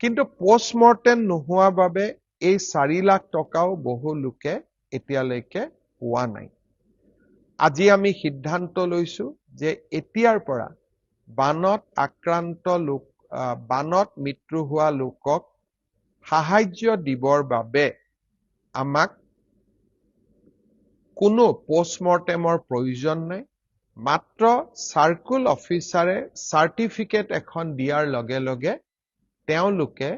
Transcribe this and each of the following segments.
কিন্তু পোষ্টমৰ্টেম নোহোৱা বাবে এই 4 লাখ টকাও বহু লোকে এতিয়ালৈকে পোৱা নাই। আজি আমি সিদ্ধান্ত লৈছো যে এতিয়াৰ পৰা বানত আক্ৰান্ত লোক বানত মৃত্যু হোৱা লোকক সাহায্য দিবৰ বাবে আমাক কোনো পোষ্টমৰ্টেমৰ প্ৰয়োজন নাই। মাত্ৰ সাৰ্কুল অফিচাৰে সাৰ্টিফিকেট এখন দিয়াৰ লগে লগে তেওঁলোকে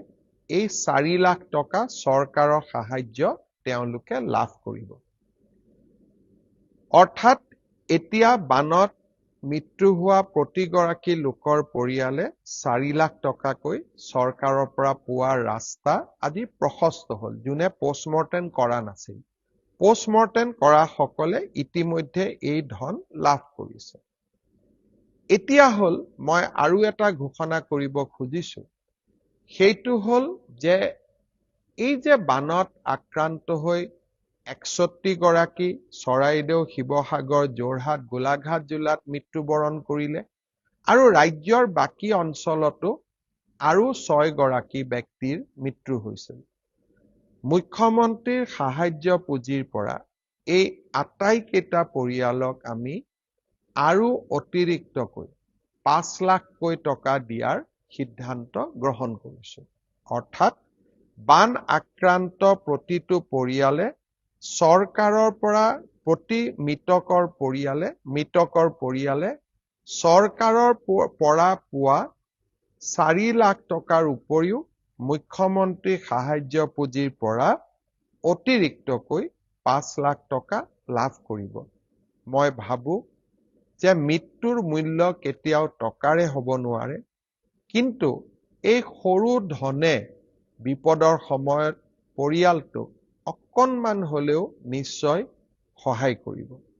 এই 4 লাখ টকা চৰকাৰৰ সাহায্য তেওঁলোকে লাভ কৰিব। অৰ্থাৎ এতিয়া বানত মৃত্যু হোৱা প্ৰতিগৰাকী লোকৰ পৰিয়ালে 4 লাখ টকাকৈ চৰকাৰৰ পৰা পোৱাৰ ৰাস্তা আজি প্ৰশস্ত হ'ল, যোনে পোষ্টমৰ্টেম কৰা নাছিল। পোষ্টমৰ্টেম কৰা সকলে ইতিমধ্যে এই ধন লাভ কৰিছে। এতিয়া হ'ল মই আৰু এটা ঘোষণা কৰিব খুজিছো, সেইটো হ'ল যে এই যে বানত আক্ৰান্ত হৈ 61 গৰাকী চৰাইদেউ, শিৱসাগৰ, যোৰহাট, গোলাঘাট জিলাত মৃত্যুবৰণ কৰিলে আৰু ৰাজ্যৰ বাকী অঞ্চলতো আৰু 6 গৰাকী ব্যক্তিৰ মৃত্যু হৈছিল। মুখ্যমন্ত্ৰীৰ সাহায্য পুঁজিৰ পৰা এই আটাইকেইটা পৰিয়ালক আমি আৰু অতিৰিক্তকৈ 5 লাখকৈ টকা দিয়াৰ সিদ্ধান্ত গ্ৰহণ কৰিছো। অৰ্থাৎ বান আক্ৰান্ত প্ৰতিটো পৰিয়ালে চৰকাৰৰ পৰা প্ৰতি মৃতকৰ পৰিয়ালে চৰকাৰৰ পৰা পোৱা 4 লাখ টকাৰ উপৰিও মুখ্যমন্ত্ৰী সাহায্য পুঁজিৰ পৰা অতিৰিক্তকৈ 5 লাখ টকা লাভ কৰিব। মই ভাবো যে মৃত্যুৰ মূল্য কেতিয়াও টকাৰে হ'ব নোৱাৰে, কিন্তু এই সৰু ধনে বিপদৰ সময়ত পৰিয়ালটোক অকণমান হ'লেও নিশ্চয় সহায় কৰিব।